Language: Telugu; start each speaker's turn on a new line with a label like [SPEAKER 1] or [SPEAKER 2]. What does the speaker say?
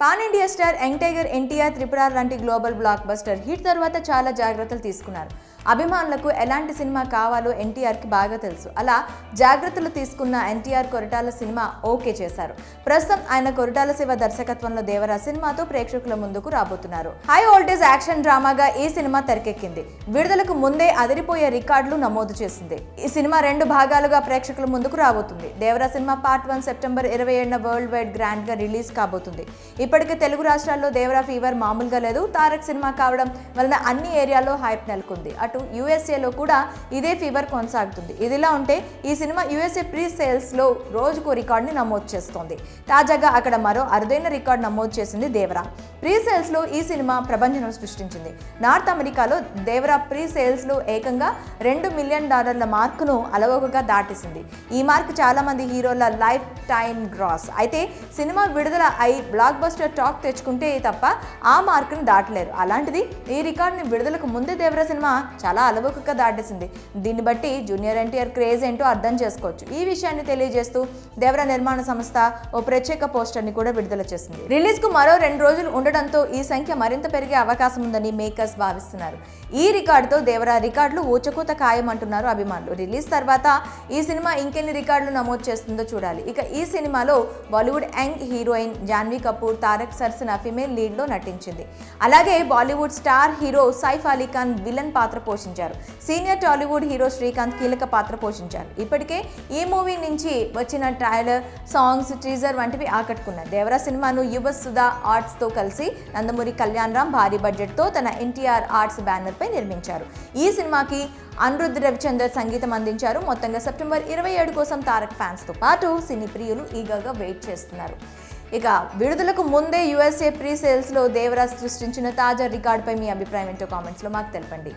[SPEAKER 1] Pan India star young tiger NTR Tripura లాంటి గ్లోబల్ బ్లాక్ బస్టర్ హిట్ తర్వాత చాలా జాగ్రత్తలు తీసుకున్నారు. అభిమానులకు ఎలాంటి సినిమా కావాలో ఎన్టీఆర్కి బాగా తెలుసు. అలా జాగ్రత్తలు తీసుకున్న ఎన్టీఆర్ కొరటాల సినిమా ఓకే చేశారు. ప్రస్తుతం ఆయన కొరటాల శివ దర్శకత్వంలో దేవరా సినిమాతో ప్రేక్షకుల ముందుకు రాబోతున్నారు. హై వోల్టేజ్ యాక్షన్ డ్రామాగా ఈ సినిమా తెరకెక్కింది. విడుదలకు ముందే అదిరిపోయే రికార్డులు నమోదు చేసింది. ఈ సినిమా 2 భాగాలుగా ప్రేక్షకుల ముందుకు రాబోతుంది. దేవరా సినిమా పార్ట్ 1 సెప్టెంబర్ 27న వరల్డ్ వైడ్ గ్రాండ్ గా రిలీజ్ కాబోతుంది. ఇప్పటికే తెలుగు రాష్ట్రాల్లో దేవరా ఫీవర్ మామూలుగా లేదు. తారక్ సినిమా కావడం వలన అన్ని ఏరియాలో హైప్ నెలకొంది. అటు యూఎస్ఏలో కూడా ఇదే ఫీవర్ కొనసాగుతుంది. ఇదిలా ఉంటే ఈ సినిమా యూఎస్ఏ ప్రీ సేల్స్ లో రోజుకో రికార్డుని నమోదు చేస్తోంది. తాజాగా అక్కడ మరో అరుదైన రికార్డు నమోదు చేసింది దేవరా. ప్రీ సేల్స్ లో ఈ సినిమా ప్రభంజనం సృష్టించింది. నార్త్ అమెరికాలో దేవరా ప్రీ సేల్స్ లో ఏకంగా $2 మిలియన్ మార్కును అలవోకగా దాటేసింది. ఈ మార్క్ చాలా మంది హీరోల లైఫ్ టైం గ్రాస్. అయితే సినిమా విడుదల అయి బ్లాక్ బస్టర్ టాక్ తెచ్చుకుంటే తప్ప ఆ మార్కును దాటలేరు. అలాంటిది ఈ రికార్డుని విడుదలకు ముందే దేవరా సినిమా చాలా అలవోకగా దాటేసింది. దీన్ని బట్టి జూనియర్ ఎన్టీఆర్ క్రేజ్ ఏంటో అర్థం చేసుకోవచ్చు. ఈ విషయాన్ని తెలియజేస్తూ దేవరా నిర్మాణ సంస్థ ఓ ప్రత్యేక పోస్టర్ని కూడా విడుదల చేసింది. రిలీజ్ కు మరో 2 రోజులు ఉండడంతో ఈ సంఖ్య మరింత పెరిగే అవకాశం ఉందని మేకర్స్ భావిస్తున్నారు. ఈ రికార్డుతో దేవరా రికార్డులు ఊచకూత ఖాయమంటున్నారు అభిమానులు. రిలీజ్ తర్వాత ఈ సినిమా ఇంకెన్ని రికార్డులు నమోదు చేస్తుందో చూడాలి. ఇక ఈ సినిమాలో బాలీవుడ్ యంగ్ హీరోయిన్ జాన్వీ కపూర్ తారక్ సరసన ఫిమేల్ లీడ్ లో నటించింది. అలాగే Bollywood star hero Saif Ali Khan villain పాత్ర పోషించారు. సీనియర్ టాలీవుడ్ హీరో శ్రీకాంత్ కీలక పాత్ర పోషించారు. ఇప్పటికే ఈ మూవీ నుంచి వచ్చిన ట్రైలర్, సాంగ్స్, టీజర్ వంటివి ఆకట్టుకున్నాయి. దేవరా సినిమాను యువ సుధా ఆర్ట్స్ తో కలిసి నందమూరి కళ్యాణ్ రామ్ భారీ బడ్జెట్ తో తన ఎన్టీఆర్ ఆర్ట్స్ బ్యానర్ పై నిర్మించారు. ఈ సినిమాకి అనిరుద్ధ్ రవిచందర్ సంగీతం అందించారు. మొత్తంగా సెప్టెంబర్ 27 కోసం తారక్ ఫ్యాన్స్ తో పాటు సినీ ప్రియులు ఈగర్గా వెయిట్ చేస్తున్నారు. ఇక విడుదలకు ముందే యూఎస్ఏ ప్రీ సేల్స్ లో దేవరా సృష్టించిన తాజా రికార్డుపై మీ అభిప్రాయం ఏంటో కామెంట్స్ లో మాకు తెలపండి.